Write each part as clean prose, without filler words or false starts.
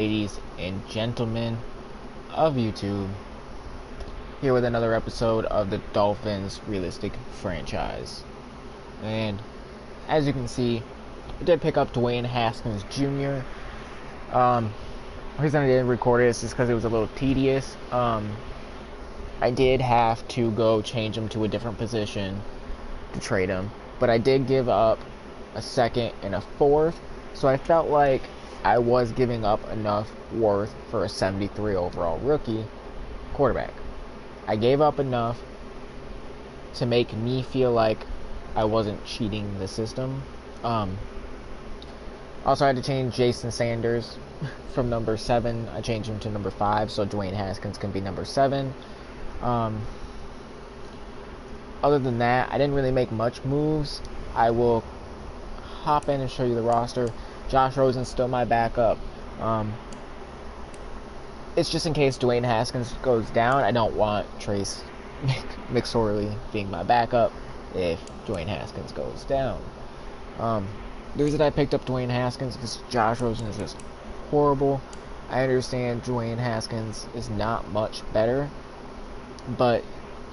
Ladies and gentlemen of YouTube, here with another episode of the Dolphins realistic franchise. And as you can see, I did pick up Dwayne Haskins Jr. The reason I didn't record it is just because it was a little tedious. I did have to go change him to a different position to trade him, but I did give up a second and a fourth, so I felt like I was giving up enough worth for a 73 overall rookie quarterback. I gave up enough to make me feel like I wasn't cheating the system. Also, I had to change Jason Sanders from number 7. I changed him to number 5, so Dwayne Haskins can be number 7. Other than that, I didn't really make much moves. I will hop in and show you the roster. Josh Rosen's still my backup. It's just in case Dwayne Haskins goes down. I don't want Trace McSorley being my backup if Dwayne Haskins goes down. The reason I picked up Dwayne Haskins is because Josh Rosen is just horrible. I understand Dwayne Haskins is not much better, but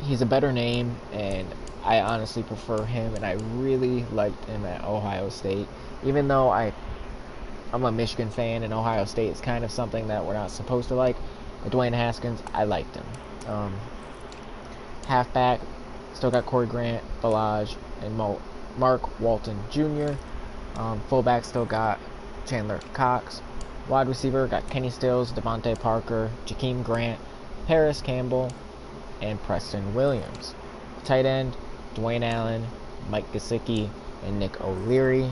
he's a better name, and I honestly prefer him, and I really liked him at Ohio State. Even though I'm a Michigan fan, and Ohio State is kind of something that we're not supposed to like, but Dwayne Haskins, I liked him. Halfback, still got Corey Grant, Balaj, and Mark Walton Jr. Fullback, still got Chandler Cox. Wide receiver, got Kenny Stills, Devontae Parker, Jakeem Grant, Paris Campbell, and Preston Williams. Tight end, Dwayne Allen, Mike Gesicki, and Nick O'Leary.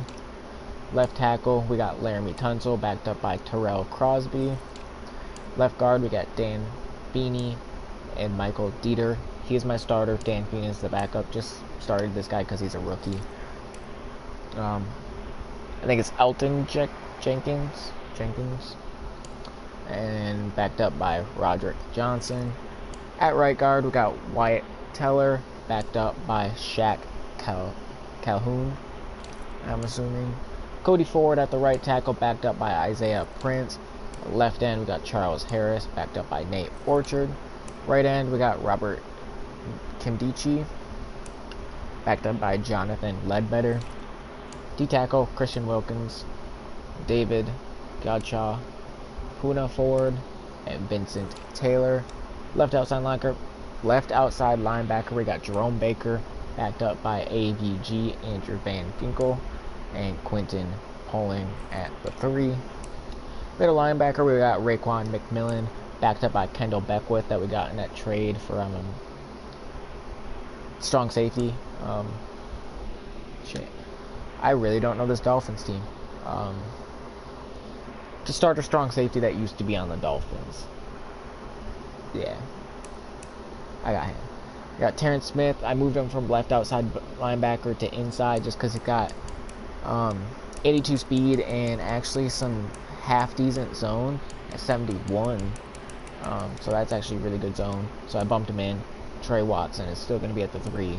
Left tackle, we got Laramie Tunsil, backed up by Terrell Crosby. Left guard, we got Dan Feeney and Michael Dieter. He's my starter. Dan Feeney is the backup. Just started this guy because he's a rookie. I think it's Elton Jenkins. And backed up by Roderick Johnson. At right guard, we got Wyatt Teller, backed up by Shaq Calhoun, I'm assuming. Cody Ford at the right tackle, backed up by Isaiah Prince. Left end, we got Charles Harris, backed up by Nate Orchard. Right end, we got Robert Kimdichie, backed up by Jonathan Ledbetter. D tackle, Christian Wilkins, David Godshaw, Puna Ford, and Vincent Taylor. Left outside linebacker, we got Jerome Baker, backed up by AVG Andrew Van Finkel, and Quinton Poling at the 3. Middle linebacker, we got Raekwon McMillan, backed up by Kendall Beckwith that we got in that trade for strong safety. I really don't know this Dolphins team. To start a strong safety that used to be on the Dolphins. Yeah. I got him. I got Terrence Smith. I moved him from left outside linebacker to inside just because he got 82 speed and actually some half-decent zone at 71. So that's actually a really good zone. So I bumped him in. Trey Watson is still going to be at the 3.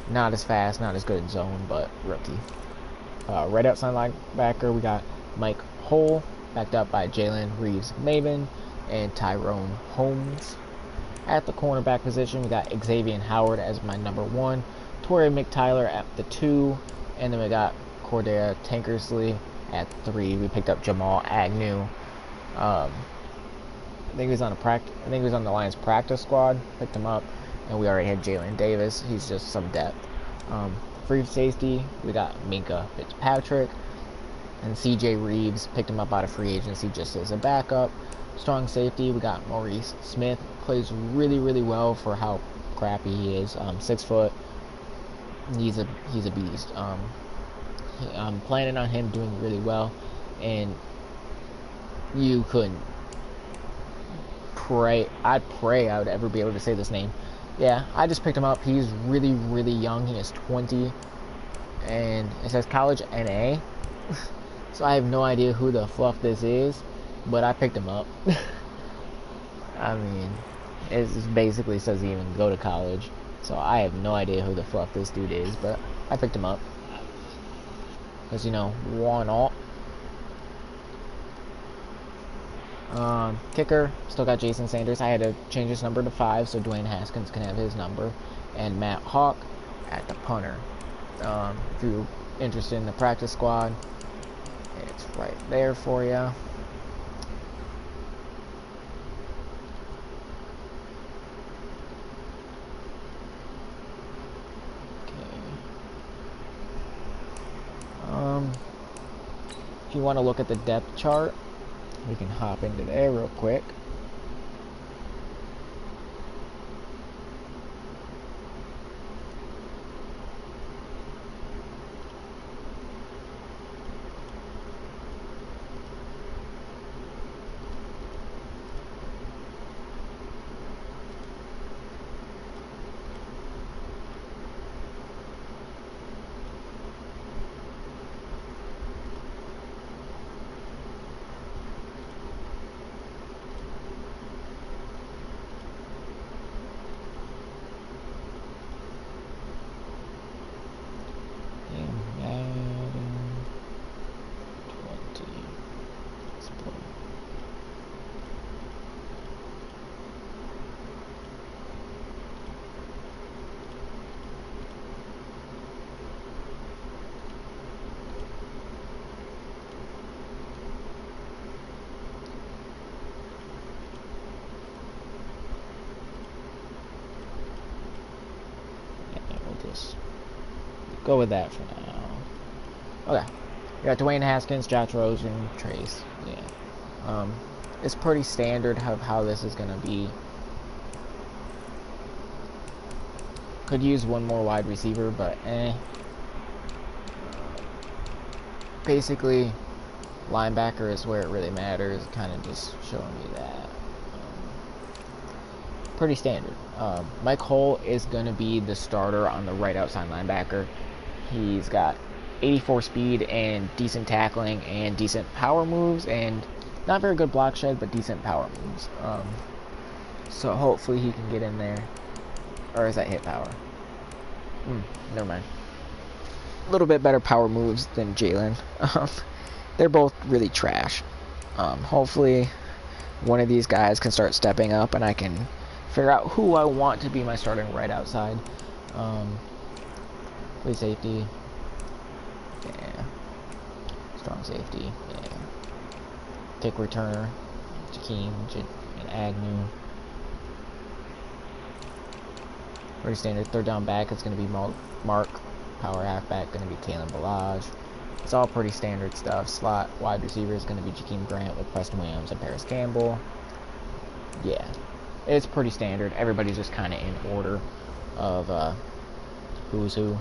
Not as fast, not as good in zone, but rookie. Right outside linebacker, we got Mike Hull, backed up by Jalen Reeves-Maven and Tyrone Holmes. At the cornerback position, we got Xavier Howard as my number 1, Torrey McTyler at the 2, and then we got Cordrea Tankersley at 3. We picked up Jamal Agnew. I think he was on the Lions practice squad. Picked him up, and we already had Jalen Davis. He's just some depth. Free safety, we got Minka Fitzpatrick, and CJ Reeves. Picked him up out of free agency just as a backup. Strong safety, we got Maurice Smith. Plays really, really well for how crappy he is. 6 foot. He's a beast. I'm planning on him doing really well, and you couldn't pray. I would ever be able to say this name. Yeah, I just picked him up. He's really, really young. He is 20, and it says college NA. So I have no idea who the fluff this is, but I picked him up. I mean, it basically says he even go to college, so I have no idea who the fluff this dude is, but I picked him up. Because, 1-0. Kicker, still got Jason Sanders. I had to change his number to 5 so Dwayne Haskins can have his number. And Matt Hawk at the punter. If you're interested in the practice squad, it's right there for you. If you want to look at the depth chart, we can hop into there real quick. Go with that for now. Okay. We got Dwayne Haskins, Josh Rosen, Trace. Yeah. It's pretty standard of how this is going to be. Could use one more wide receiver, but basically, linebacker is where it really matters. Kind of just showing me that. Pretty standard. Mike Hull is going to be the starter on the right outside linebacker. He's got 84 speed and decent tackling and decent power moves and not very good block shed, but decent power moves. So hopefully he can get in there. Or is that hit power? Never mind. A little bit better power moves than Jalen. They're both really trash. Hopefully one of these guys can start stepping up and I can figure out who I want to be my starting right outside. Free safety. Yeah. Strong safety. Yeah. Kick returner. Jakeem and Agnew. Pretty standard. Third down back, it's going to be Mark. Power halfback, going to be Kalen Balaj. It's all pretty standard stuff. Slot wide receiver is going to be Jakeem Grant with Preston Williams and Paris Campbell. Yeah. It's pretty standard. Everybody's just kind of in order of who's who.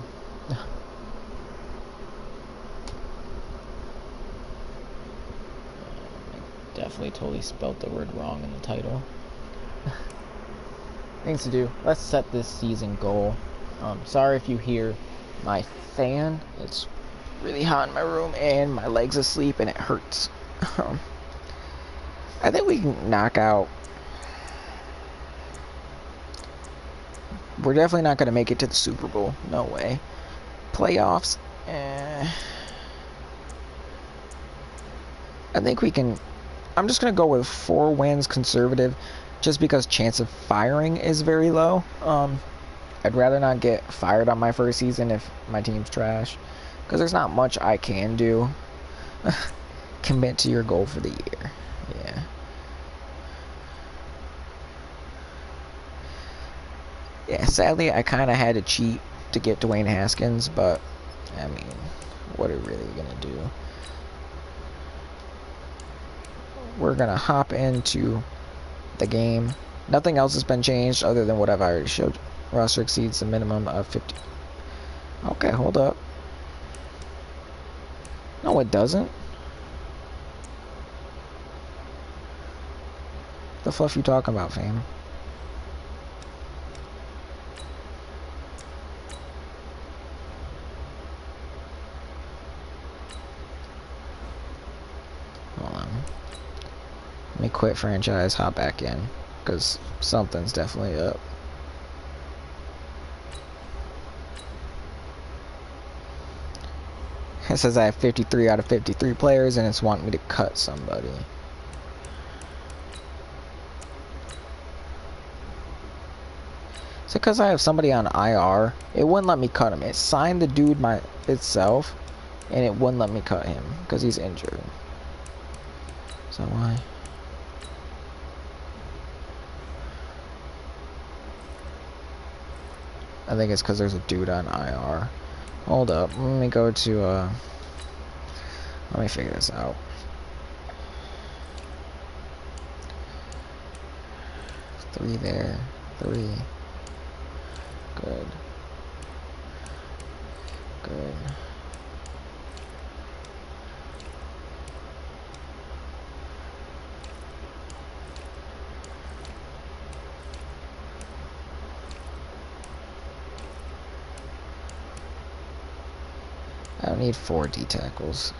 Definitely totally spelt the word wrong in the title. Things to do. Let's set this season goal. Sorry if you hear my fan. It's really hot in my room and my leg's asleep and it hurts. I think we can knock out. We're definitely not going to make it to the Super Bowl. No way. Playoffs. I think we can. I'm just going to go with 4 wins conservative just because chance of firing is very low. I'd rather not get fired on my first season if my team's trash because there's not much I can do. Commit to your goal for the year. Yeah. Yeah, sadly, I kind of had to cheat to get Dwayne Haskins, but, I mean, what are we really going to do? We're going to hop into the game. Nothing else has been changed other than what I've already showed. Roster exceeds the minimum of 50. Okay, hold up. No, it doesn't. The fluff you talking about, fam? Hold on. Let me quit franchise, hop back in, because something's definitely up. It says I have 53 out of 53 players, and it's wanting me to cut somebody. Is it because I have somebody on IR? It wouldn't let me cut him. It signed the dude itself, and it wouldn't let me cut him because he's injured. Is that why? I think it's because there's a dude on IR. Hold up. Let me go to, let me figure this out. Three there. 3. Good. Good. I don't need 4 D tackles.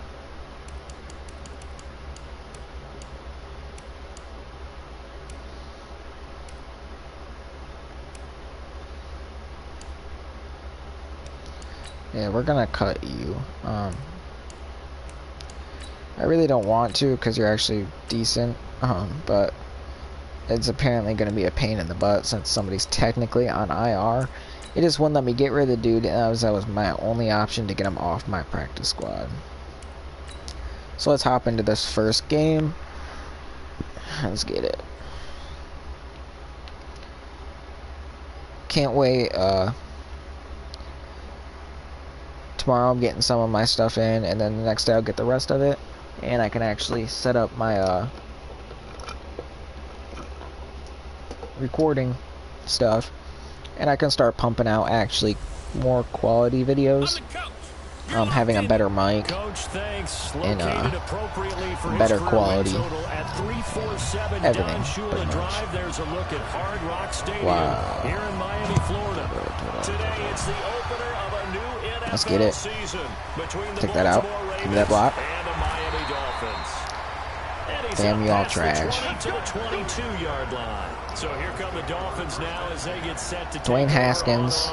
Yeah, we're gonna cut you. I really don't want to because you're actually decent, but it's apparently gonna be a pain in the butt since somebody's technically on IR. It just wouldn't let me get rid of the dude, and that was my only option to get him off my practice squad. So let's hop into this first game. Let's get it. Can't wait. Tomorrow I'm getting some of my stuff in, and then the next day I'll get the rest of it, and I can actually set up my recording stuff, and I can start pumping out actually more quality videos. Having a better mic and better quality, everything pretty much. Wow. Let's get it. Take that out. Give me that block. Damn, you all trash. Dwayne Haskins,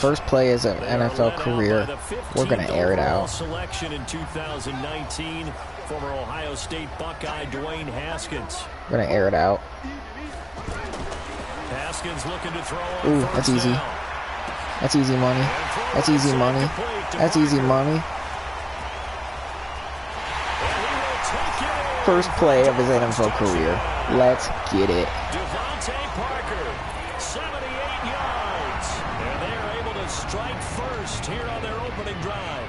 first play as an NFL career. We're gonna air it out. Selection in 2019, former Ohio State Buckeye Dwayne Haskins. We're gonna air it out. Haskins looking to throw. Ooh, that's easy. That's easy money. That's easy money. That's easy money. First play of his NFL career. Let's get it. Parker, 78 yards. And they are able to strike first here on their opening drive.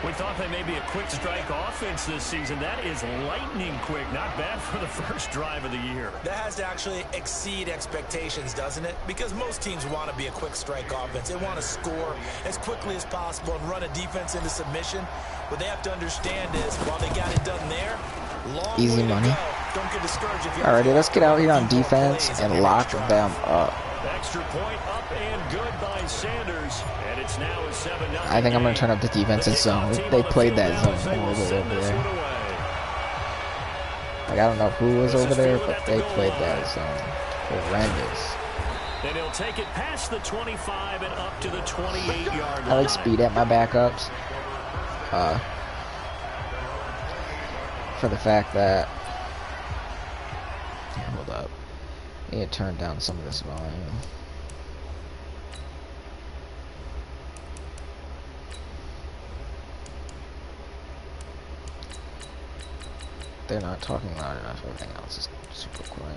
We thought they may be a quick strike offense this season. That is lightning quick. Not bad for the first drive of the year. That has to actually exceed expectations, doesn't it? Because most teams want to be a quick strike offense. They want to score as quickly as possible and run a defense into submission. What they have to understand is while they got it done there, easy money. Alrighty, let's get out here on defense and lock them up. Extra point up and good by Sanders, and it's now a 7-9. I think I'm going to turn up the defensive zone. They played that zone over there. Like, I don't know who was over there, but they played that zone. Horrendous. And he'll take it past the 25 and up to the 28-yard line. I like speed at my backups. For the fact that, hold up, I need to turn down some of this volume. They're not talking loud enough. Everything else is super quiet.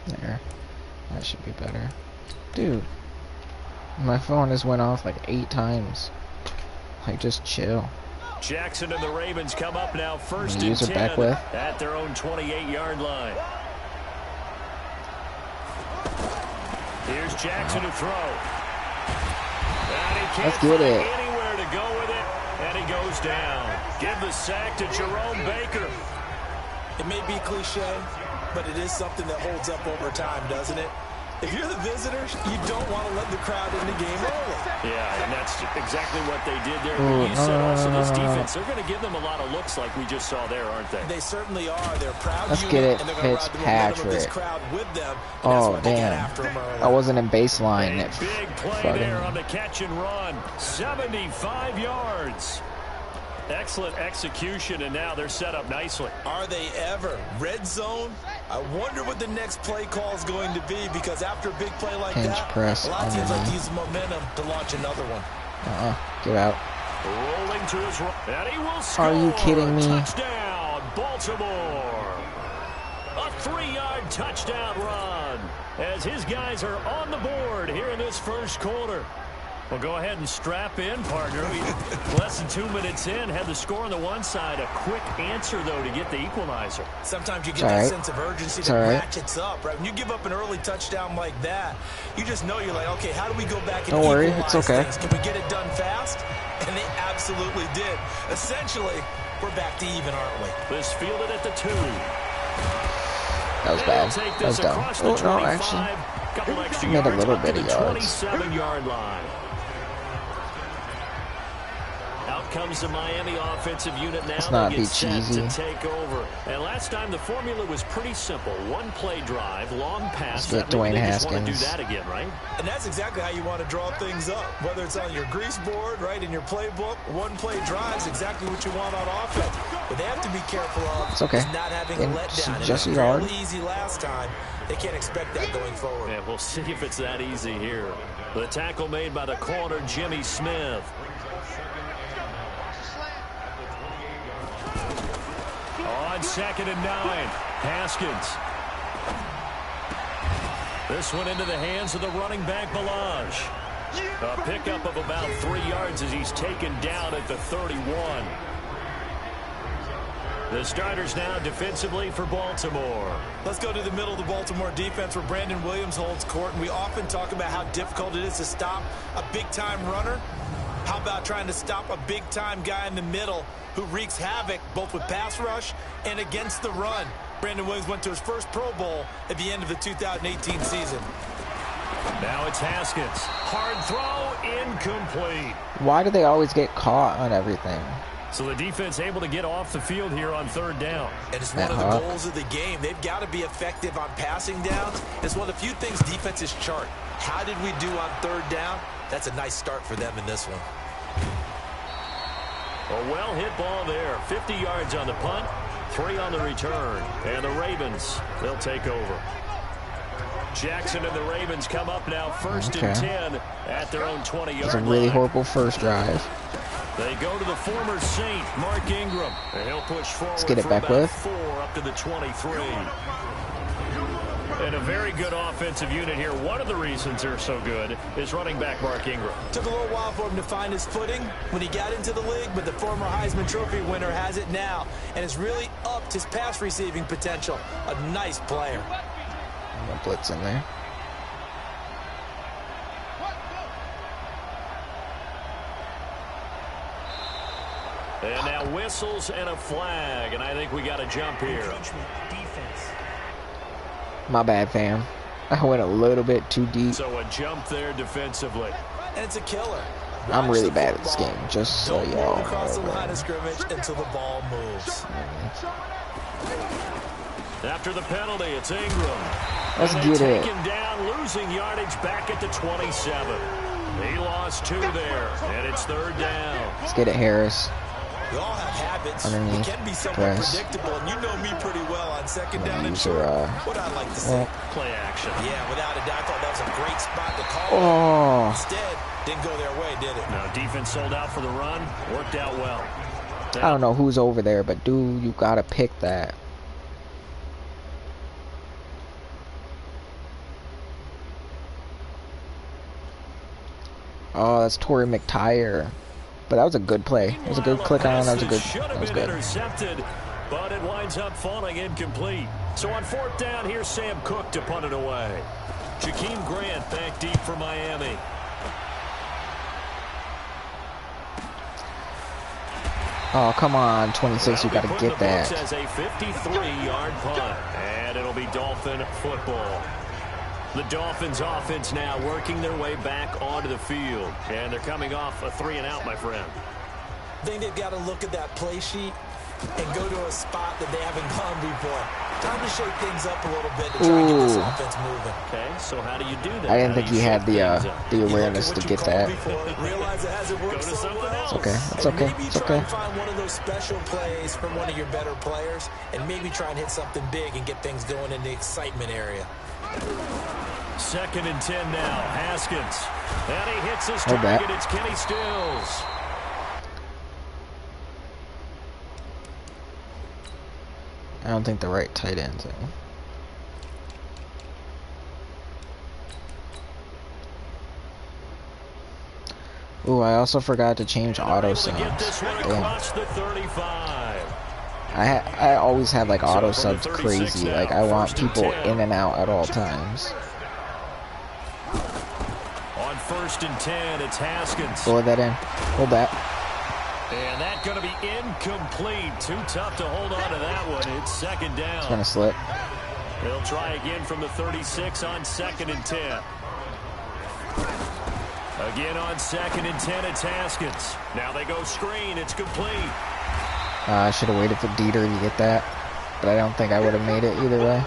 There. That should be better. Dude. My phone just went off like 8 times. Like, just chill. Jackson and the Ravens come up now first and 10 back with at their own 28-yard line. Here's Jackson to throw. And he can't Let's get it. find anywhere to go with it. And he goes down. Give the sack to Jerome Baker. It may be cliche, but it is something that holds up over time, doesn't it? If you're the visitors, you don't want to let the crowd in the game early. Yeah, and that's exactly what they did there. Ooh, But you said also this no. defense, they're going to give them a lot of looks like we just saw there, aren't they? They certainly are. They're proud. Let's get it, and they're going to ride the momentum of this Fitzpatrick. crowd with them. Oh, damn. I wasn't in baseline. A big play there on the catch and run. 75 yards. Excellent execution, and now they're set up nicely. Are they ever? Red zone? I wonder what the next play call is going to be, because after a big play like Hinge that, press a lot of teams like to underneath. use momentum to launch another one. Get out. Rolling to his right, and he will score. Are you kidding me? Touchdown, Baltimore. A 3-yard touchdown run as his guys are on the board here in this first quarter. Well, go ahead and strap in, partner. Less than 2 minutes in, had the score on the one side. A quick answer, though, to get the equalizer. Sometimes you get that sense of urgency that ratchets up, right? When you give up an early touchdown like that, you just know you're like, okay, how do we go back and Don't worry, equalize it's okay. things? Can we get it done fast? And they absolutely did. Essentially, we're back to even, aren't we? This fielded at the 2. That was bad. That was dumb. Oh, no, actually. Couple extra Made a yards little up to bit of the yards. 27-yard line. Out comes the Miami offensive unit now. Let's not They be get set cheesy. to take over. And last time the formula was pretty simple. One play drive, long pass. Let's get Dwayne Maybe they just want to do Haskins. that again, right? And that's exactly how you want to draw things up. Whether it's on your grease board, right, in your playbook, one-play drives exactly what you want on offense. But they have to be careful of It's okay. not having a letdown. Just a It was yard. fairly easy last time. They can't expect that going forward. And we'll see if it's that easy here. The tackle made by the corner, Jimmy Smith. On 2nd and 9, Haskins. This one into the hands of the running back, Balaj. A pickup of about 3 yards as he's taken down at the 31. The starters now defensively for Baltimore. Let's go to the middle of the Baltimore defense where Brandon Williams holds court. And we often talk about how difficult it is to stop a big-time runner. How about trying to stop a big-time guy in the middle who wreaks havoc both with pass rush and against the run? Brandon Williams went to his first Pro Bowl at the end of the 2018 season. Now it's Haskins. Hard throw, incomplete. Why do they always get caught on everything? So the defense able to get off the field here on 3rd down. And it's one of the goals of the game. They've got to be effective on passing downs. It's one of the few things defenses chart. How did we do on 3rd down? That's a nice start for them in this one. A well-hit ball there. 50 yards on the punt, 3 on the return. And the Ravens, they'll take over. Jackson and the Ravens come up now 1st and 10 at their own 20-yard line. It's a really horrible first drive. They go to the former Saint, Mark Ingram. And he'll push forward. Let's get it for back about with 4 up to the 23. And a very good offensive unit here. One of the reasons they're so good is running back Mark Ingram. Took a little while for him to find his footing when he got into the league, but the former Heisman Trophy winner has it now and has really upped his pass receiving potential. A nice player. No blitz in there. And now whistles and a flag, and I think we got a jump here. My bad, fam. I went a little bit too deep. So a jump there defensively. And it's a killer. I'm really bad at this game, just so Don't y'all move across the know. line of scrimmage until the ball moves. After the penalty, it's Ingram. Let's and get they it. take him down, losing yardage back at the 27. He lost 2 there, and it's 3rd down. Let's get it, Harris. We all have habits. Underneath, We can be somewhat press. predictable, and you know me pretty well on 2nd down and Use short. your, What I like to say. Play action. Yeah, without a doubt, I thought that was a great spot to call. Oh, Instead, didn't go their way, did it? Now defense sold out for the run. Worked out well. I don't know who's over there, but dude, you gotta pick that. Oh, that's Torrey McTyer. But that was a good play. It was a good click on. That was a good. That was good. Intercepted, but it winds up falling incomplete. So on 4th down, here's Sam Cook to punt it away. Jakeem Grant back deep for Miami. Oh, come on, 26, you gotta get that. As a 53-yard punt, and it'll be Dolphin football. The Dolphins offense now working their way back onto the field, and they're coming off a 3-and-out, my friend. I think they've got to look at that play sheet and go to a spot that they haven't gone before. Time to shake things up a little bit to try and get this offense moving. Okay, so how do you do that? I didn't think you had the awareness to get that. Realize it hasn't worked so well. It's okay. It's okay. Maybe It's try okay. and find one of those special plays from one of your better players, and maybe try and hit something big and get things going in the excitement area. 2nd and 10 now. Haskins. And he hits his target. It's Kenny Stills. I don't think the right tight end's in. Ooh, I also forgot to change auto subs. I always have like auto subs crazy. Like I want people in and out at all times. On 1st and 10, it's Haskins. Pull that in. Hold that. And that's going to be incomplete. Too tough to hold on to that one. It's 2nd down. It's gonna slip. They'll try again from the 36 on 2nd and 10. Again on 2nd and 10, it's Haskins. Now they go screen. It's complete. I should have waited for Dieter to get that, but I don't think I would have made it either way.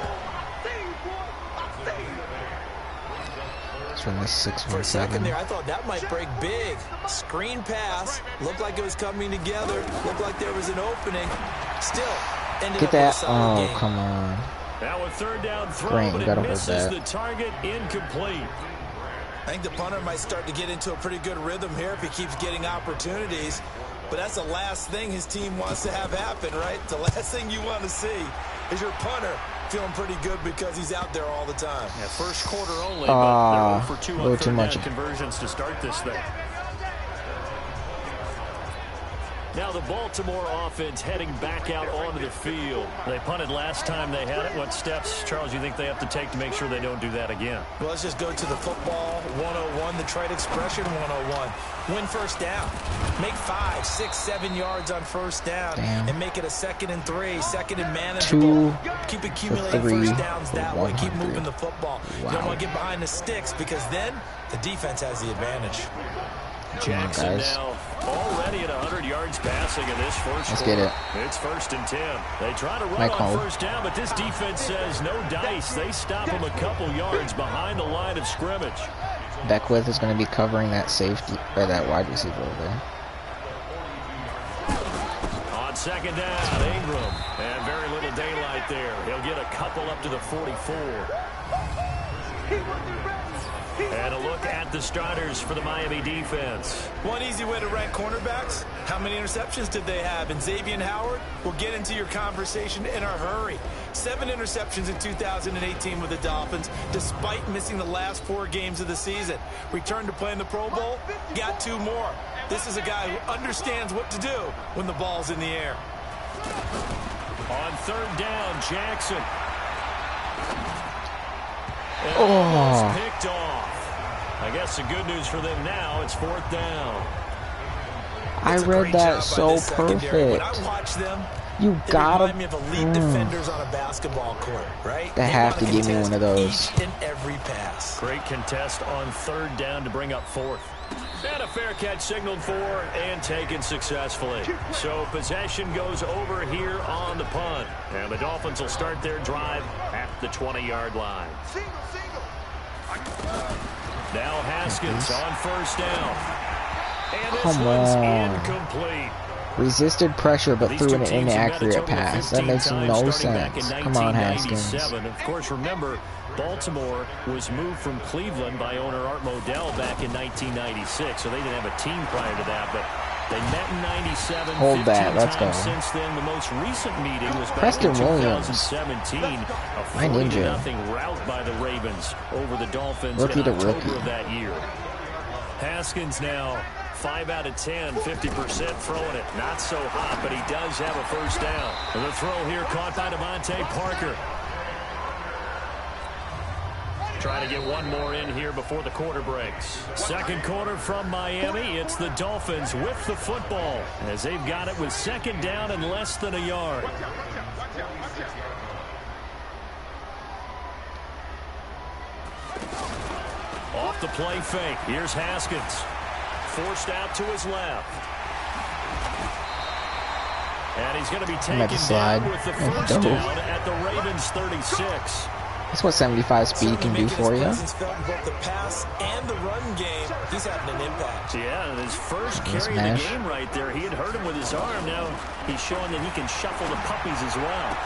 It's from the 617. For a second there, I thought that might break big. Screen pass. Looked like it was coming together. Looked like there was an opening. Still, ended Get up that. with a solid game. Come on. Now a 3rd down throw, Grant, but you gotta it hold misses that. the target. Incomplete. I think the punter might start to get into a pretty good rhythm here if he keeps getting opportunities. But that's the last thing his team wants to have happen, right? The last thing you want to see is your punter feeling pretty good because he's out there all the time. Yeah, first quarter only, but they're 0 for 2 on 3rd down conversions to start this thing. Now the Baltimore offense heading back out onto the field. They punted last time they had it. What steps, Charles, you think they have to take to make sure they don't do that again? Well, let's just go to the football 101, the trade expression 101. Win 1st down. Make 5, 6, 7 yards on 1st down. Damn. And make it a 2nd and 3, 2nd and manageable. Keep accumulating 1st downs that way. Keep moving the football. You don't want to get behind the sticks because then the defense has the advantage. Jackson now already at 100 yards passing in this first Let's quarter. get it. It's 1st and 10. They try to run on 1st down, but this defense says no dice. They stop them a couple yards behind the line of scrimmage. Beckwith is going to be covering that safety or that wide receiver over there. On 2nd down, Ingram, and very little daylight there. He'll get a couple up to the 44. And a look at the starters for the Miami defense. One easy way to rank cornerbacks, how many interceptions did they have? And Xavier Howard will get into your conversation in a hurry. 7 interceptions in 2018 with the Dolphins, despite missing the last 4 games of the season. Returned to play in the Pro Bowl, got 2 more. This is a guy who understands what to do when the ball's in the air. On 3rd down, Jackson. Oh. Picked off. I guess the good news for them now, it's 4th down. I read that so perfect. When I watch them, You gotta. remind me of elite defenders on a basketball court, right? They have to give me one of those. Each and every pass. Great contest on 3rd down to bring up 4th. And a fair catch signaled for and taken successfully. So possession goes over here on the punt. And the Dolphins will start their drive at the 20-yard line. Now Haskins on 1st down. And this one's incomplete. Resisted pressure but threw an inaccurate pass. That makes no sense. Come on, Haskins. Of course, remember, Baltimore was moved from Cleveland by owner Art Modell back in 1996, so they didn't have a team prior to that, but they met in 97. Hold that, let's go. Since then, the most recent meeting was back Preston in Williams. 2017. A My ninja. 40-0 rout by the Ravens over the Dolphins Rookie in to October rookie. of that year. Haskins now 5 out of 10, 50% throwing it. Not so hot, but he does have a 1st down. And the throw here caught by Devontae Parker. Trying to get one more in here before the quarter breaks. Second quarter from Miami. It's the Dolphins with the football as they've got it with second down and less than a yard. Off the play fake. Here's Haskins. Forced out to his left. And he's going to be taken down with the first down at the Ravens 36. That's what 75 speed can do for you. Both the pass and the run game, he's having an impact. Yeah, his first carry of the game right there. He had hurt him with his arm. Now he's showing that he can shuffle the puppies as well.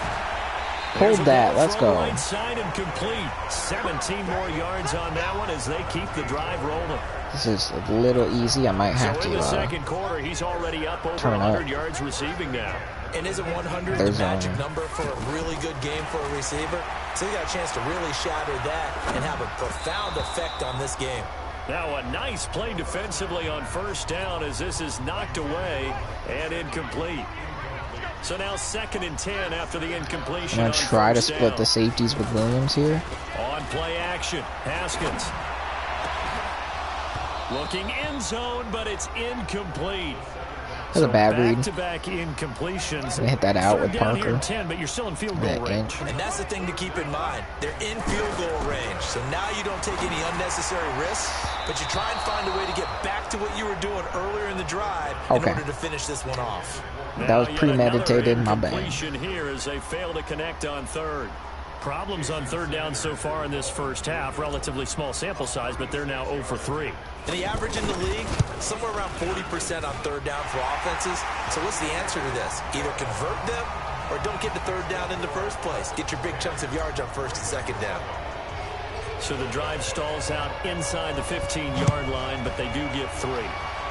Hold that. Let's go. Right side and complete. 17 more yards on that one as they keep the drive rolling. This is a little easy. I might have so to in the second quarter, he's already up over turn 100 up. yards receiving now. And isn't 100 the magic number for a really good game for a receiver? So he got a chance to really shatter that and have a profound effect on this game. Now a nice play defensively on first down as this is knocked away and incomplete. So now 2nd and 10 after the incompletion. I'm going to try to split the safeties with Williams here. On play action, Haskins. Looking end zone, but it's incomplete. That's a bad read. Back-to-back incompletions. Hit that out with Parker. 10, but you're still in field goal range. And that's the thing to keep in mind. They're in field goal range. So now you don't take any unnecessary risks, but you try and find a way to get back to what you were doing earlier in the drive in order to finish this one off. That was premeditated, my bad. Here as they fail to connect on third. Problems on third down so far in this first half. Relatively small sample size, but they're now 0 for 3. And the average in the league, somewhere around 40% on third down for offenses. So what's the answer to this? Either convert them or don't get to third down in the first place. Get your big chunks of yards on first and second down. So the drive stalls out inside the 15-yard line, but they do get 3.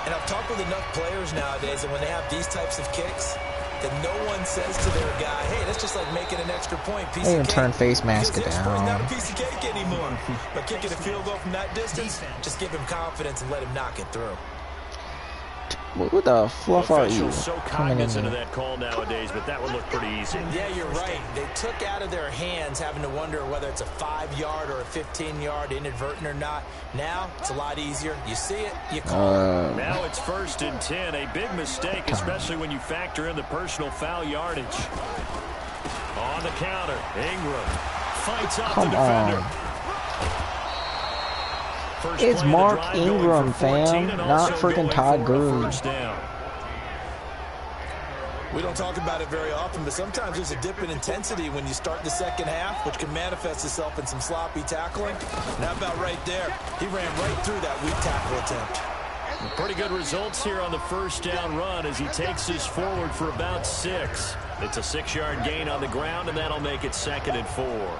And I've talked with enough players nowadays that when they have these types of kicks, that no one says to their guy, hey, that's just like making an extra point. Piece they of even cake. turn face mask because down. It's not a piece of cake anymore. But kicking a field goal from that distance, just give him confidence and let him knock it through. What the fluff are you? So cognizant of that call nowadays, but that would look pretty easy. Yeah, you're right. They took out of their hands having to wonder whether it's a 5-yard or a 15-yard inadvertent or not. Now it's a lot easier. You see it, you call it. Now it's 1st and 10. A big mistake, especially when you factor in the personal foul yardage. On the counter, Ingram fights off the defender. It's Mark Ingram, fam, not freaking Todd Gurley. We don't talk about it very often, but sometimes there's a dip in intensity when you start the second half, which can manifest itself in some sloppy tackling. And how about right there? He ran right through that weak tackle attempt. Pretty good results here on the first down run as he takes us forward for about 6. It's a 6-yard gain on the ground, and that'll make it 2nd and 4.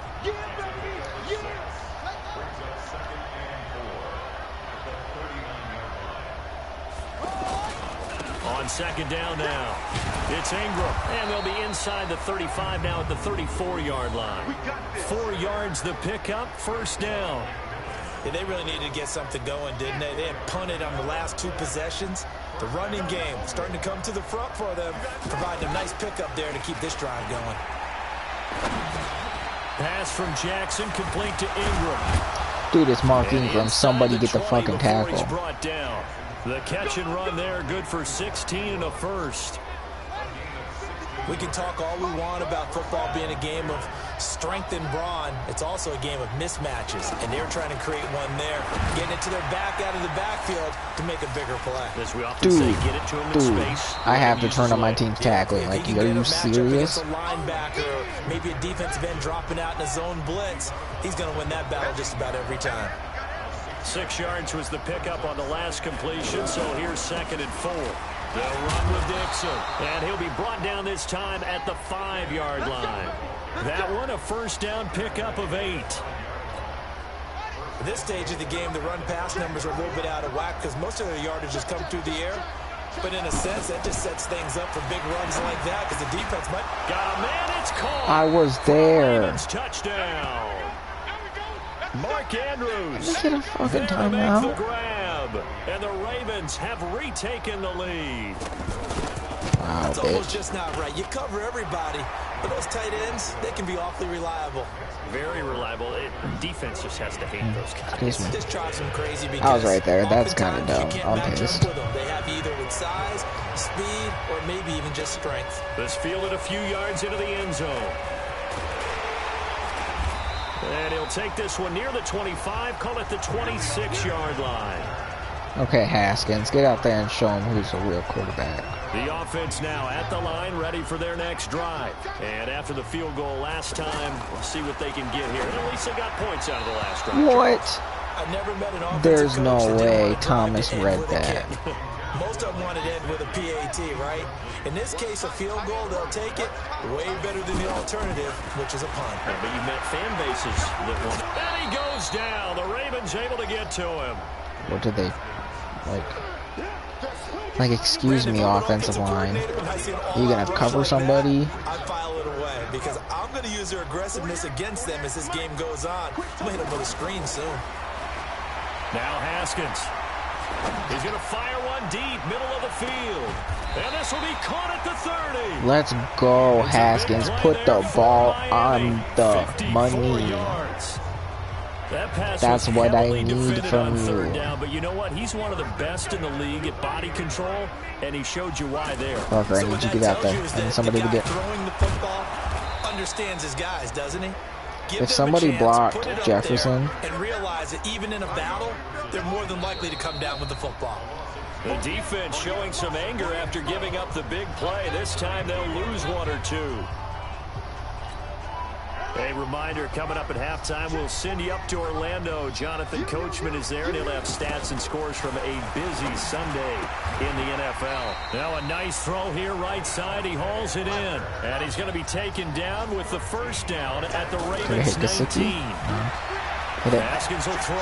On second down now, it's Ingram, and they'll be inside the 35 now at the 34-yard line. 4 yards the pickup, first down. Yeah, they really needed to get something going, didn't they? They had punted on the last 2 possessions. The running game starting to come to the front for them, providing a nice pickup there to keep this drive going. Pass from Jackson, complete to Ingram. Dude, it's Mark Ingram. Somebody get the fucking tackle. Brought down. The catch and run there, good for 16 and a first. We can talk all we want about football being a game of strength and brawn. It's also a game of mismatches, and they're trying to create one there, getting it to their back out of the backfield to make a bigger play. As we often say, get it to him in space. I have to turn on my team's tackling. Like, are you serious? A linebacker, or maybe a defensive end dropping out in a zone blitz, he's going to win that battle just about every time. 6 yards was the pickup on the last completion, so here's 2nd and 4. They'll run with Dixon, and he'll be brought down this time at the 5-yard line. That one, a first down pickup of 8. At this stage of the game, the run-pass numbers are a little bit out of whack because most of their yardage has come through the air. But in a sense, that just sets things up for big runs like that because the defense might... Got a man, it's caught. I was there. Touchdown. Mark Andrews. Look at a fucking timeout. The grab, and the Ravens have retaken the lead. Wow, That's almost bitch. just not right. You cover everybody, but those tight ends, they can be awfully reliable. Very reliable. Defense just has to hate those guys. Excuse me. This drives them crazy because I was right there. That's kind of oftentimes dumb. you can't I'm match pissed. up with them. They have either with size, speed, or maybe even just strength. This fielded a few yards into the end zone. And he'll take this one near the 25, call it the 26-yard line. Okay, Haskins, get out there and show him who's a real quarterback. The offense now at the line, ready for their next drive. And after the field goal last time, we'll see what they can get here. And at least they got points out of the last drive. What? I've never met an offensive There's coach no that didn't way want to Thomas drive to read end with a that. kick. Most of them want to end with a PAT, right? In this case, a field goal, they'll take it way better than the alternative, which is a punt. Yeah, but you met fan bases that want it. And he goes down. The Ravens able to get to him. What did they, like, excuse me, offensive line. You gonna cover somebody? I file it away because I'm going to use their aggressiveness against them as this game goes on. I'm going to hit them with a screen soon. Now Haskins. He's going to fire one deep, middle of the field. And this will be caught at the 30. Let's go, Haskins. Put the ball on the money. Yards. That pass That's was what I heavily need defended from on you. third down, but you know what? He's one of the best in the league at body control, and he showed you why there. Parker, I need you to get out there. I need somebody to get. Throwing the football understands his guys, doesn't he? Give them If a somebody chance, blocked put it up Jefferson, there, and realize that even in a battle, they're more than likely to come down with the football. The defense showing some anger after giving up the big play. This time they'll lose one or two. A reminder, coming up at halftime, we'll send you up to Orlando. Jonathan Coachman is there, and he'll have stats and scores from a busy Sunday in the NFL. Now a nice throw here, right side. He hauls it in, and he's going to be taken down with the first down at the Ravens 19. Haskins will throw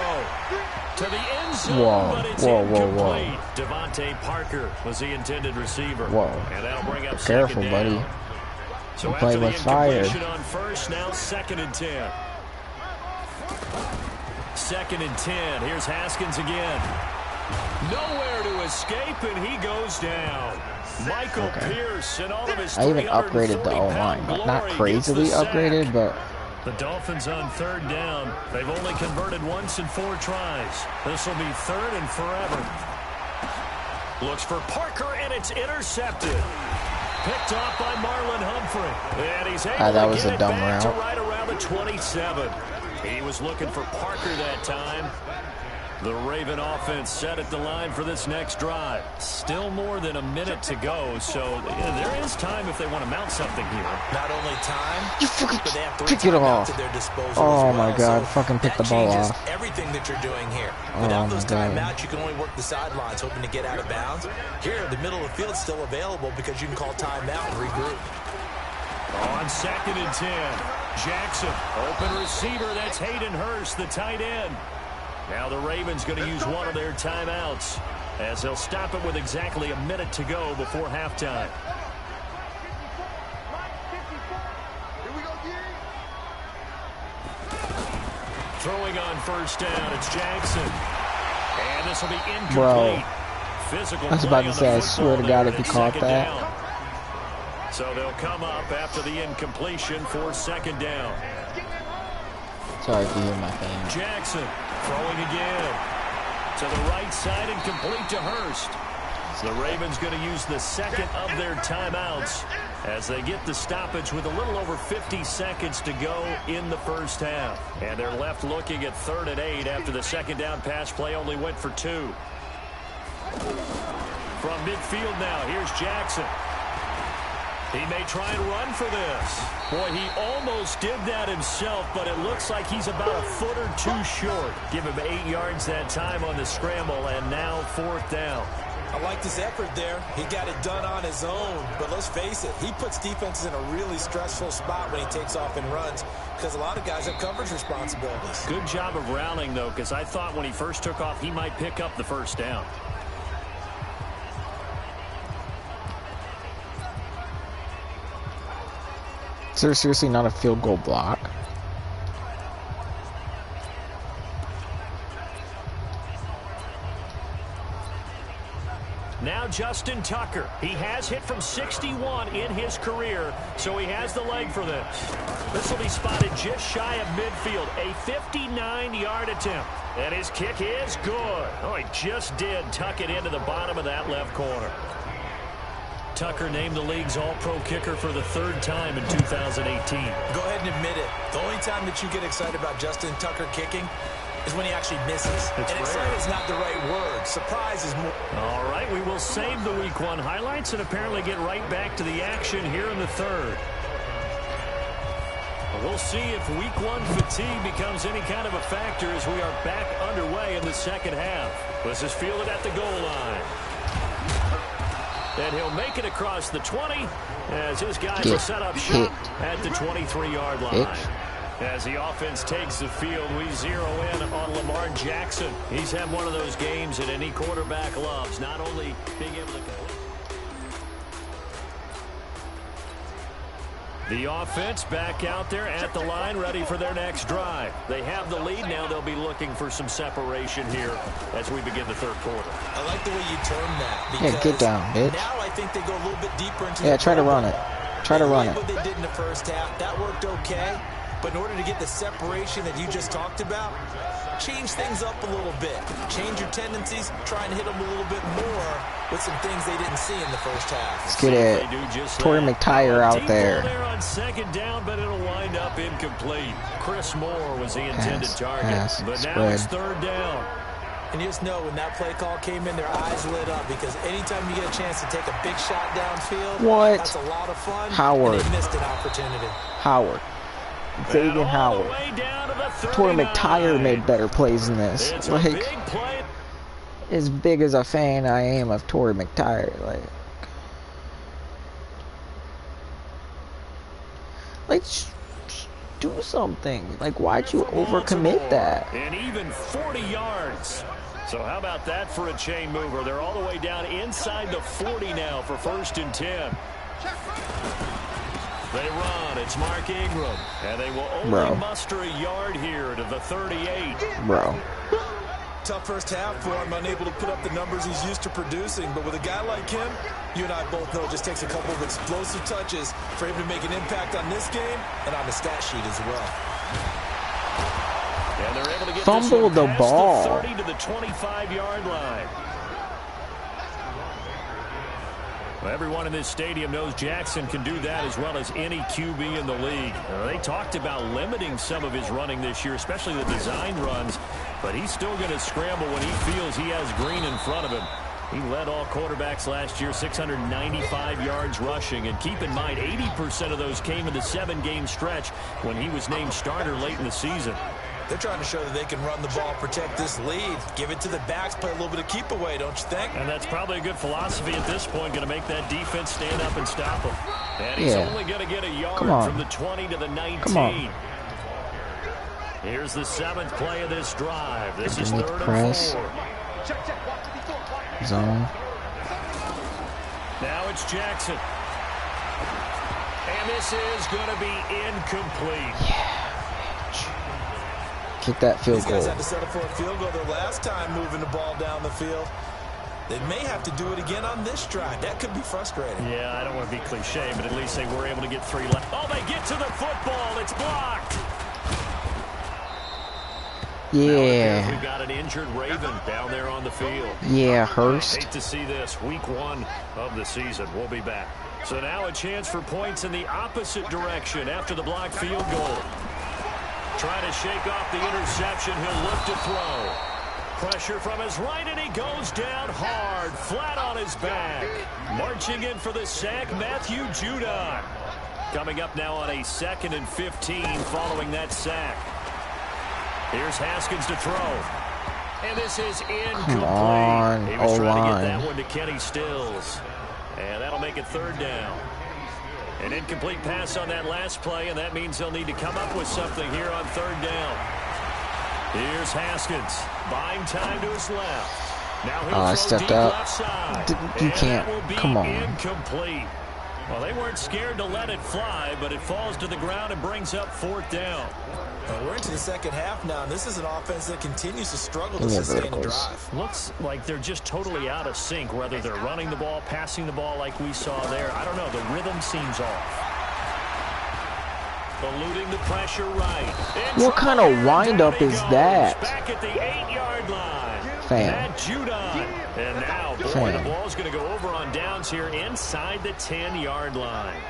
to the end zone, but it's incomplete. Devontae Parker was the intended receiver. And that'll bring up careful, second buddy. down. So Play after the with fire. incompletion on first, now 2nd and 10. 2nd and 10. Here's Haskins again. Nowhere to escape, and he goes down. Michael Pierce and all of his I even upgraded the O-line, but not crazily upgraded, but the Dolphins on third down. They've only converted once in 4 tries. This will be 3rd and forever. Looks for Parker, and it's intercepted. Picked off by Marlon Humphrey. And he's able that to was get a it dumb back route. to right around the 27. He was looking for Parker that time. The Raven offense set at the line for this next drive. Still more than a minute to go, so there is time if they want to mount something here. Not only time, you fucking but they have 3 pick it timeouts off. at their disposal Oh as well. my God, So fucking pick the ball that changes off. everything that you're doing here. Oh Without my those God. timeouts, you can only work the sidelines, hoping to get out of bounds. Here, the middle of the field's still available because you can call timeout and regroup. On 2nd and 10, Jackson, open receiver. That's Hayden Hurst, the tight end. Now the Ravens going to use one of their timeouts as they'll stop it with exactly a minute to go before halftime. Throwing on first down, it's Jackson. And this will be incomplete. Bro, Physical I was play about to on say, the I swear to football God, there, if he and it's caught 2nd that. down. So they'll come up after the incompletion for 2nd down. Sorry if you hear my fan. Jackson throwing again to the right side and complete to Hurst. So the Ravens going to use the second of their timeouts as they get the stoppage with a little over 50 seconds to go in the first half. And they're left looking at 3rd and 8 after the 2nd down pass play only went for 2. From midfield now, here's Jackson. He may try and run for this. Boy, he almost did that himself, but it looks like he's about a foot or 2 short. Give him 8 yards that time on the scramble, and now 4th down. I like this effort there. He got it done on his own, but let's face it, he puts defenses in a really stressful spot when he takes off and runs because a lot of guys have coverage responsibilities. Good job of rallying, though, because I thought when he first took off, he might pick up the first down. Is there seriously not a field goal block? Now Justin Tucker. He has hit from 61 in his career, so he has the leg for this. This will be spotted just shy of midfield. A 59-yard attempt. And his kick is good. Oh, he just did tuck it into the bottom of that left corner. Tucker named the league's all-pro kicker for the 3rd time in 2018. Go ahead and admit it. The only time that you get excited about Justin Tucker kicking is when he actually misses. And excited is not the right word. Surprise is more. All right, we will save the Week 1 highlights and apparently get right back to the action here in the 3rd. We'll see if Week 1 fatigue becomes any kind of a factor as we are back underway in the 2nd half. This is fielded at the goal line. And he'll make it across the 20 as his guys will set up shop at the 23-yard line. As the offense takes the field, we zero in on Lamar Jackson. He's had one of those games that any quarterback loves, not only being able to complete. The offense back out there at the line, ready for their next drive. They have the lead. Now they'll be looking for some separation here as we begin the 3rd quarter. I like the way you term that. Because get down, bitch. Now I think they go a little bit deeper into try to run it. Try to run it. What they did in the 1st half, that worked okay. But in order to get the separation that you just talked about, change things up a little bit. Change your tendencies. Try and hit them a little bit more with some things they didn't see in the 1st half. Let's get it. Torrey McTyer out there. On 2nd down, but it'll wind up incomplete. Chris Moore was the intended target. But now it's 3rd down. And you just know when that play call came in, their eyes lit up because anytime you get a chance to take a big shot downfield, that's a lot of fun. Howard. And they missed an opportunity. Howard. Xavier Howard. Torrey McTyer made better plays than this. Like, as big as a fan I am of Torrey McTyer, like do something. Like, why'd you overcommit that? And even 40 yards. So how about that for a chain mover? They're all the way down inside the 40 now for 1st and 10. They run. It's Mark Ingram. And they will only muster a yard here to the 38. Tough 1st half for him, unable to put up the numbers he's used to producing. But with a guy like him, you and I both know it just takes a couple of explosive touches for him to make an impact on this game and on the stat sheet as well. And they're able to get fumbled the ball. The 30 to the 25-yard line. Well, everyone in this stadium knows Jackson can do that as well as any QB in the league. They talked about limiting some of his running this year, especially the design runs, but he's still going to scramble when he feels he has green in front of him. He led all quarterbacks last year, 695 yards rushing. And keep in mind, 80% of those came in the 7-game stretch when he was named starter late in the season. They're trying to show that they can run the ball, protect this lead, give it to the backs, play a little bit of keep away, don't you think? And that's probably a good philosophy at this point, going to make that defense stand up and stop him. And he's only going to get a yard from the 20 to the 19. Here's the 7th play of this drive. This is 3rd and 4. Zone. Now it's Jackson. And this is going to be incomplete. Kick that field goal. These guys had to settle for a field goal their last time moving the ball down the field. They may have to do it again on this drive. That could be frustrating. Yeah, I don't want to be cliche, but at least they were able to get 3 left. Oh, they get to the football. It's blocked. Yeah. We've got an injured Raven down there on the field. Yeah, Hurst. Hate to see this. Week 1 of the season. We'll be back. So now a chance for points in the opposite direction after the blocked field goal. Trying to shake off the interception. He'll look to throw. Pressure from his right, and he goes down hard, flat on his back. Marching in for the sack, Matthew Judon. Coming up now on a 2nd and 15 following that sack. Here's Haskins to throw. And this is incomplete. Come on, he was trying to get that one to Kenny Stills. And that'll make it 3rd down. An incomplete pass on that last play, and that means they'll need to come up with something here on 3rd down. Here's Haskins, buying time to his left. Now he'll I stepped up. Left side. You can't. Come on. Incomplete. Well, they weren't scared to let it fly, but it falls to the ground and brings up 4th down. We're into the second half now, and this is an offense that continues to struggle to sustain a drive. Looks like they're just totally out of sync, whether they're running the ball, passing the ball like we saw there. I don't know. The rhythm seems off. Eluding the pressure right. What kind of windup is that? Back at the 8-yard line. Fam. Judon. And now, boy, the ball's going to go over on downs here inside the 10-yard line.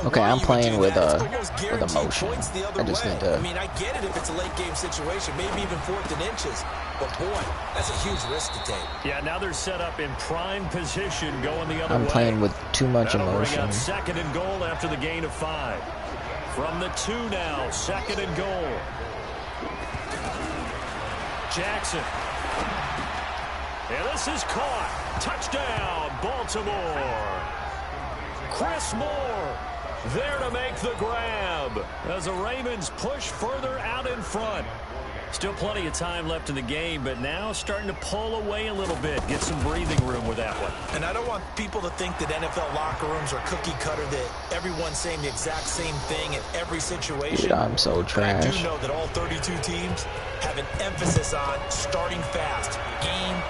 Okay, I'm playing with emotion. I just need to. I mean, I get it if it's a late game situation, maybe even 4th and inches. But boy, that's a huge risk to take. Yeah, now they're set up in prime position going the other way. I'm playing with too much emotion. Bring up 2nd and goal after the gain of 5. From the 2 now, 2nd and goal. Jackson. And this is caught. Touchdown, Baltimore. Chris Moore there to make the grab as the Ravens push further out in front. Still plenty of time left in the game, but now starting to pull away a little bit. Get some breathing room with that one. And I don't want people to think that NFL locker rooms are cookie cutter, that everyone's saying the exact same thing in every situation. Dude, I'm so trash. But I do know that all 32 teams have an emphasis on starting fast. Game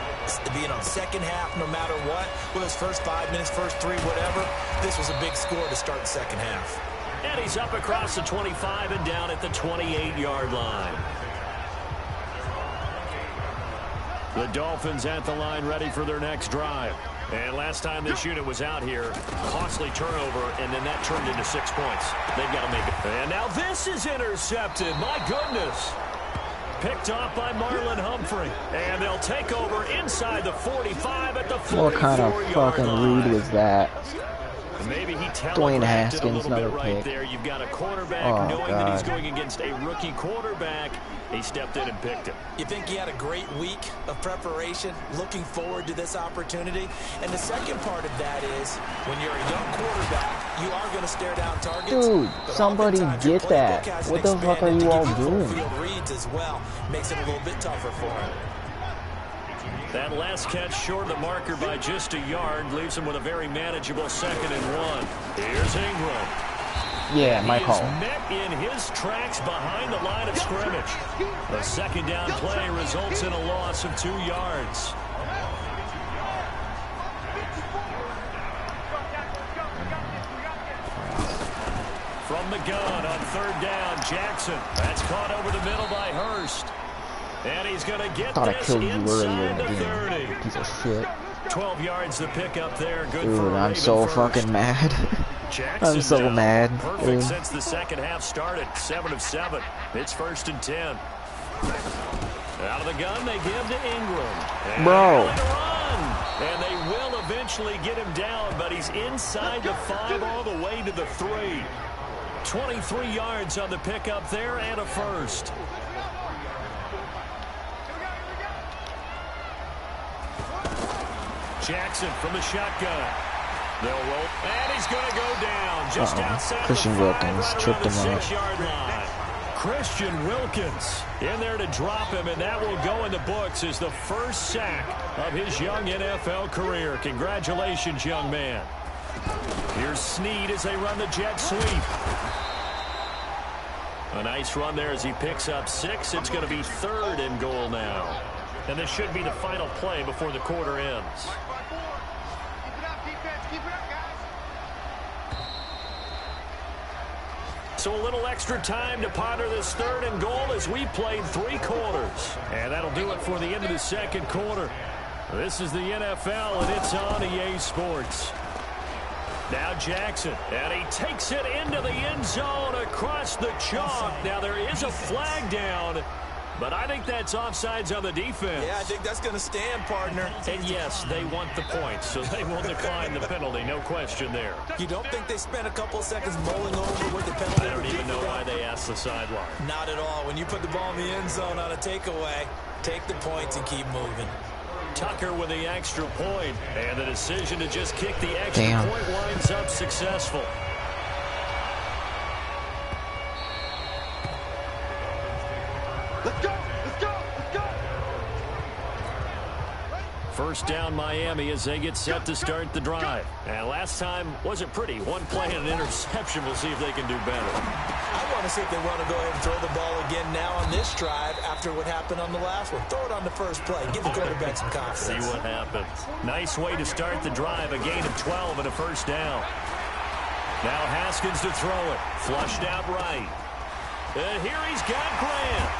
being on second half no matter what. With those first 5 minutes, first 3, whatever. This was a big score to start the second half. And he's up across the 25 and down at the 28-yard line. The Dolphins at the line ready for their next drive. And last time this unit was out here, costly turnover, and then that turned into 6 points. They've got to make it. And now this is intercepted. My goodness. Picked off by Marlon Humphrey. And they'll take over inside the 45 at the 44-yard line. What kind of fucking rude was that? Maybe he Dwayne telegraphed it a Haskins, little bit another right pick. there. You've got a quarterback knowing God. that he's going against a rookie quarterback. He stepped in and picked him. You think he had a great week of preparation, looking forward to this opportunity? And the second part of that is, when you're a young quarterback, you are going to stare down targets. Dude, somebody get that. What the fuck are you all doing? Field reads as well. Makes it a little bit tougher for him. That last catch short of the marker by just a yard leaves him with a very manageable 2nd and 1. Here's Ingram. Yeah, my call. He is met in his tracks behind the line of scrimmage. The 2nd down play results in a loss of 2 yards. From the gun on 3rd down, Jackson. That's caught over the middle by Hurst. And he's going to get Thought I this killed you earlier inside in the the game. 30. Piece of shit. 12 yards to pick up there. Good Dude, for a I'm so Raven fucking first. mad. Jackson I'm so now. mad. Perfect Dude. since the second half started. 7 of 7. It's 1st and 10. Out of the gun, they give to Ingram. And Bro. on the run. And they will eventually get him down, but he's inside the 5 all the way to the 3. 23 yards on the pickup there and a first. Jackson from the shotgun. They'll roll, and he's going to go down just outside Christian the 5, Wilkins right tripped around him the up. 6-yard line. Christian Wilkins in there to drop him, and that will go in the books as the first sack of his young NFL career. Congratulations, young man. Here's Snead as they run the jet sweep. A nice run there as he picks up 6. It's going to be 3rd and goal now. And this should be the final play before the quarter ends. So a little extra time to ponder this 3rd and goal as we played 3 quarters. And that'll do it for the end of the second quarter. This is the NFL, and it's on EA Sports. Now Jackson, and he takes it into the end zone across the chalk. Now there is a flag down, but I think that's offsides on the defense. Yeah, I think that's going to stand, partner. And yes, they want the points, so they will decline the penalty, no question there. You don't think they spent a couple of seconds mulling over what the penalty I don't would be even know for why that? they asked the sideline. Not at all. When you put the ball in the end zone on a takeaway, take the points and keep moving. Tucker with the extra point, and the decision to just kick the extra Damn. point winds up successful. First down Miami as they get set to start the drive. And last time wasn't pretty. One play and an interception. We'll see if they can do better. I want to see if they want to go ahead and throw the ball again now on this drive after what happened on the last one. Throw it on the first play. Give the quarterback some confidence. See what happens. Nice way to start the drive. A gain of 12 and a first down. Now Haskins to throw it. Flushed out right. And here he's got Grant.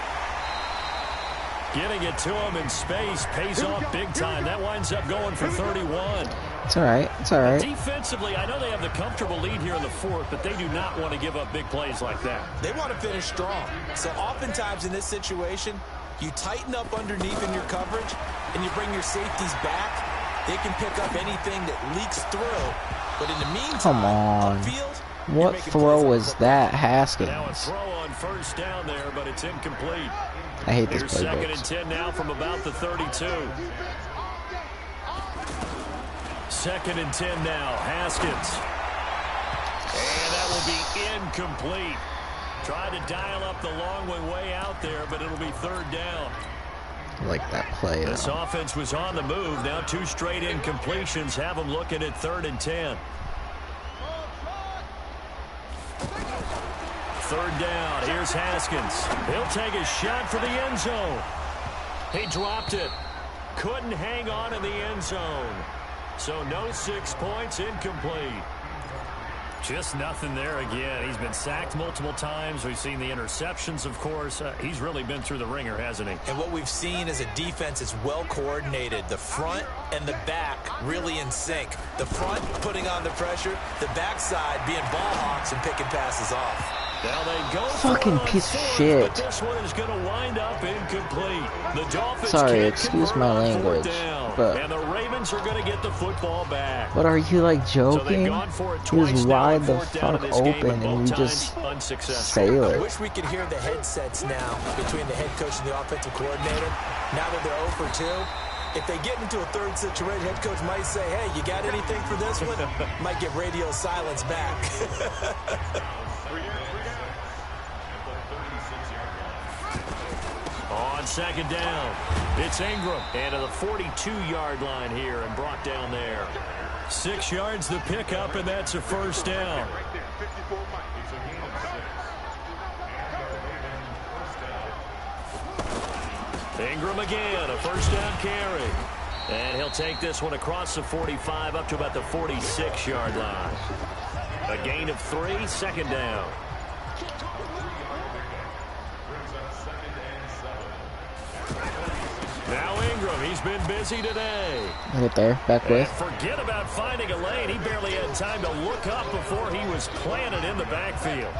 Getting it to him in space pays off big time. That winds up going for 31. It's all right. It's all right. Defensively, I know they have the comfortable lead here in the fourth, but they do not want to give up big plays like that. They want to finish strong. So oftentimes in this situation, you tighten up underneath in your coverage, and you bring your safeties back. They can pick up anything that leaks through. But in the meantime, come on. Upfield, what throw was that, Haskins? Now a throw on first down there, but it's incomplete. I hate this Here's play. Second and 10 now from about the 32. Second and 10 now. Haskins. And that will be incomplete. Tried to dial up the long way out there, but it'll be third down. I like that play. This offense was on the move. Now 2 straight incompletions have them looking at third and 10. Third down. Here's Haskins. He'll take a shot for the end zone. He dropped it. Couldn't hang on in the end zone. So no 6 points, incomplete. Just nothing there again. He's been sacked multiple times. We've seen the interceptions, of course. He's really been through the ringer, hasn't he? And what we've seen is a defense that's well coordinated. The front and the back really in sync. The front putting on the pressure. The backside being ball hawks and picking passes off. Now they go fucking piece of shit. But this one is going to wind up incomplete. The Dolphins Sorry, can't excuse my language, but and the Ravens are going to get the football back. But are you like joking? So he was wide the fuck open and you just sail I it. wish we could hear the headsets now between the head coach and the offensive coordinator. Now that they're 0 for 2. If they get into a third situation, head coach might say, hey, you got anything for this one? Might get radio silence back. On second down, it's Ingram. And to the 42-yard line here and brought down there. 6 yards the pickup, and that's a first down. Ingram again, a first down carry. And he'll take this one across the 45 up to about the 46-yard line. A gain of 3, second down. Now Ingram, he's been busy today. Right there, back with. Forget about finding a lane. He barely had time to look up before he was planted in the backfield.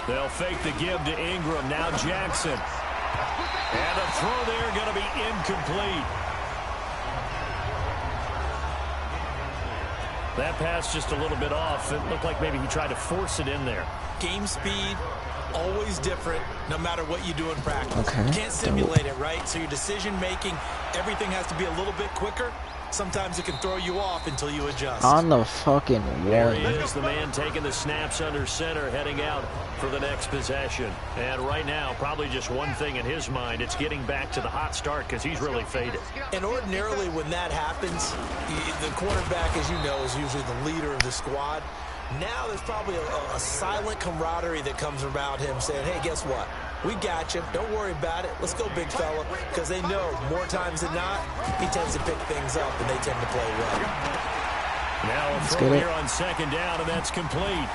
They'll fake the give to Ingram. Now Jackson. And a throw there going to be incomplete. That pass just a little bit off. It looked like maybe he tried to force it in there. Game speed, always different, no matter what you do in practice. Okay. You can't simulate it, right? So your decision-making, everything has to be a little bit quicker. Sometimes it can throw you off until you adjust. On the fucking There he one. is, the man taking the snaps under center, heading out for the next possession. And right now, probably just one thing in his mind. It's getting back to the hot start because he's really faded. And ordinarily when that happens, the quarterback, as you know, is usually the leader of the squad. Now there's probably a silent camaraderie that comes around him saying, hey, guess what? We got you. Don't worry about it. Let's go, big fella. Because they know more times than not, he tends to pick things up, and they tend to play well. Now a throw here on second down, and that's complete.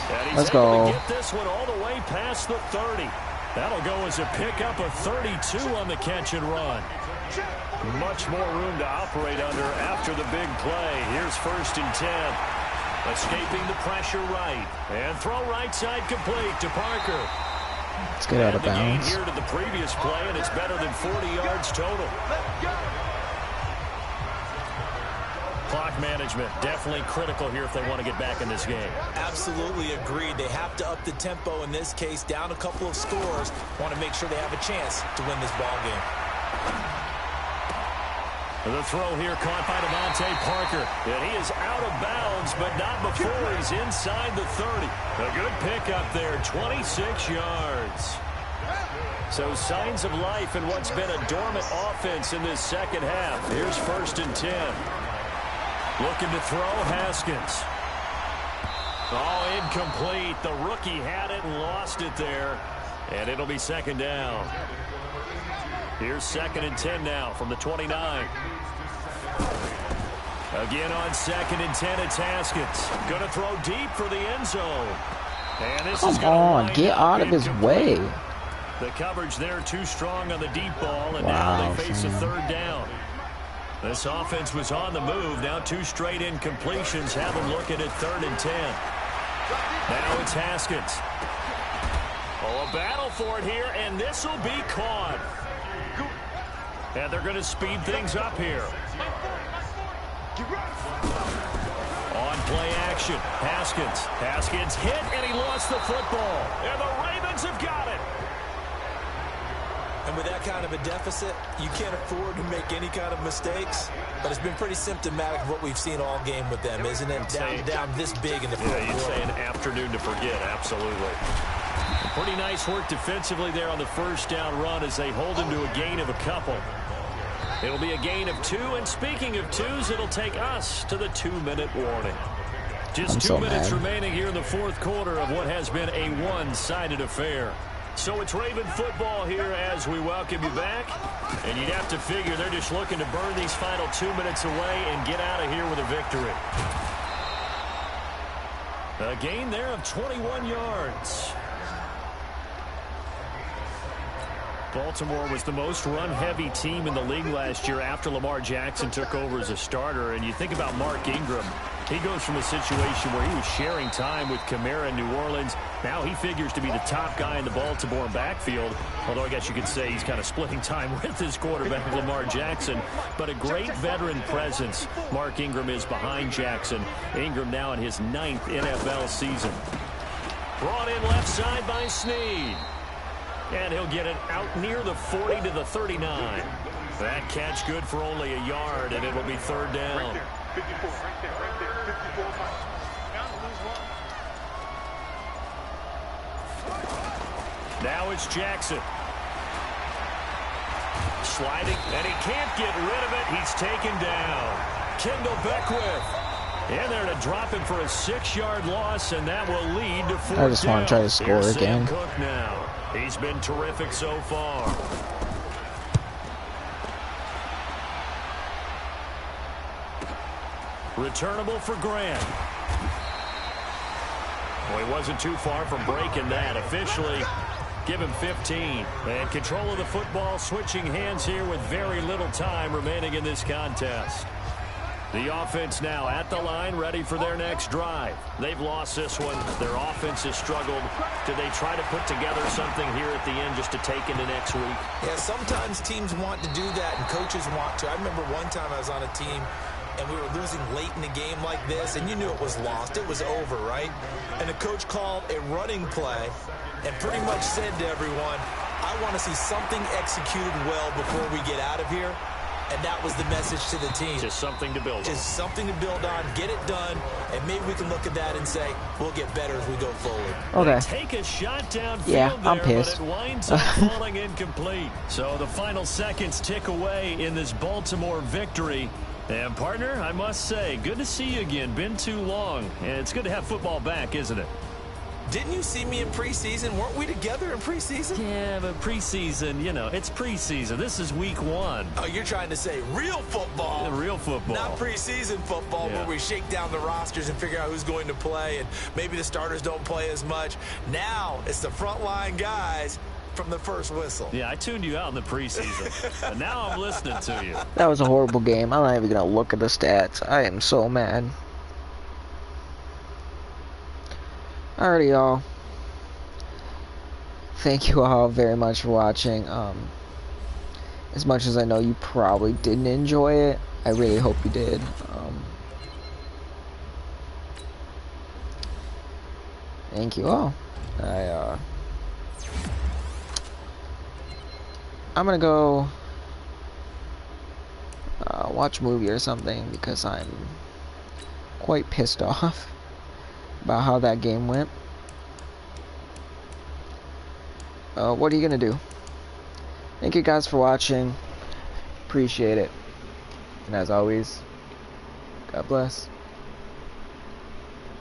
And he's Let's able go. to get this one all the way past the 30. That'll go as a pickup of 32 on the catch and run. Much more room to operate under after the big play. Here's first and 10. Escaping the pressure right. And throw right side complete to Parker. Let's get out of And the gain bounds. here to the previous play, and it's better than 40 yards total. Clock management, definitely critical here if they want to get back in this game. Absolutely agreed. They have to up the tempo in this case, down a couple of scores. Want to make sure they have a chance to win this ball game. The throw here caught by Devontae Parker. And he is out of bounds, but not before he's inside the 30. A good pickup there, 26 yards. So signs of life in what's been a dormant offense in this second half. Here's 1st and 10. Looking to throw, Haskins. Oh, incomplete. The rookie had it and lost it there. And it'll be 2nd down. Here's 2nd and 10 now from the 29. Again on 2nd and 10, it's Haskins. Going to throw deep for the end zone. And this is Come on, get out of his way. The coverage there too strong on the deep ball, and now they face a 3rd down. This offense was on the move. Now 2 straight incompletions have them looking at 3rd and 10. Now it's Haskins. Oh, a battle for it here, and this will be caught. And they're going to speed things up here. On play action, Haskins. Haskins hit, and he lost the football. And the Ravens have got it. And with that kind of a deficit, you can't afford to make any kind of mistakes. But it's been pretty symptomatic of what we've seen all game with them, isn't it? Down this big in the fourth quarter. Yeah, you'd say an afternoon to forget, absolutely. Pretty nice work defensively there on the 1st down run as they hold him to a gain of a couple. It'll be a gain of 2, and speaking of 2s, it'll take us to the 2-minute warning. Just 2 minutes remaining here in the 4th quarter of what has been a one-sided affair. So it's Raven football here as we welcome you back. And you'd have to figure they're just looking to burn these final 2 minutes away and get out of here with a victory. A gain there of 21 yards. Baltimore was the most run-heavy team in the league last year after Lamar Jackson took over as a starter. And you think about Mark Ingram. He goes from a situation where he was sharing time with Kamara in New Orleans. Now he figures to be the top guy in the Baltimore backfield. Although I guess you could say he's kind of splitting time with his quarterback, Lamar Jackson. But a great veteran presence. Mark Ingram is behind Jackson. Ingram now in his 9th NFL season. Brought in left side by Snead. And he'll get it out near the 40 to the 39. That catch good for only a yard, and it'll be 3rd down. Now it's Jackson. Sliding, and he can't get rid of it. He's taken down. Kendall Beckwith in there to drop him for a 6-yard loss, and that will lead to 4th down. I just want to try to score again. Sam Cook now. He's been terrific so far. Returnable for Grant. Well, he wasn't too far from breaking that. Officially, give him 15. And control of the football, switching hands here with very little time remaining in this contest. The offense now at the line, ready for their next drive. They've lost this one. Their offense has struggled. Do they try to put together something here at the end just to take into next week? Yeah, sometimes teams want to do that and coaches want to. I remember one time I was on a team and we were losing late in a game like this, and you knew it was lost. It was over, right? And the coach called a running play and pretty much said to everyone, I want to see something executed well before we get out of here. And that was the message to the team. Just something to build on. Just something to build on, get it done, and maybe we can look at that and say, we'll get better as we go forward. Okay. Take a shot downfield yeah, I'm pissed. But it winds up falling incomplete. So the final seconds tick away in this Baltimore victory. And, partner, I must say, good to see you again. Been too long. And it's good to have football back, isn't it? Didn't you see me in preseason? Weren't we together in preseason? Yeah, but preseason, you know, it's preseason. This is week 1. Oh, you're trying to say real football. Yeah, real football. Not preseason football where we shake down the rosters and figure out who's going to play, and maybe the starters don't play as much. Now it's the frontline guys from the first whistle. Yeah, I tuned you out in the preseason. But now I'm listening to you. That was a horrible game. I'm not even going to look at the stats. I am so mad. Alrighty, y'all. Thank you all very much for watching. As much as I know you probably didn't enjoy it, I really hope you did. Thank you all. I'm gonna go watch a movie or something because I'm quite pissed off about how that game went. What are you gonna do? Thank you guys for watching. Appreciate it. And as always, God bless.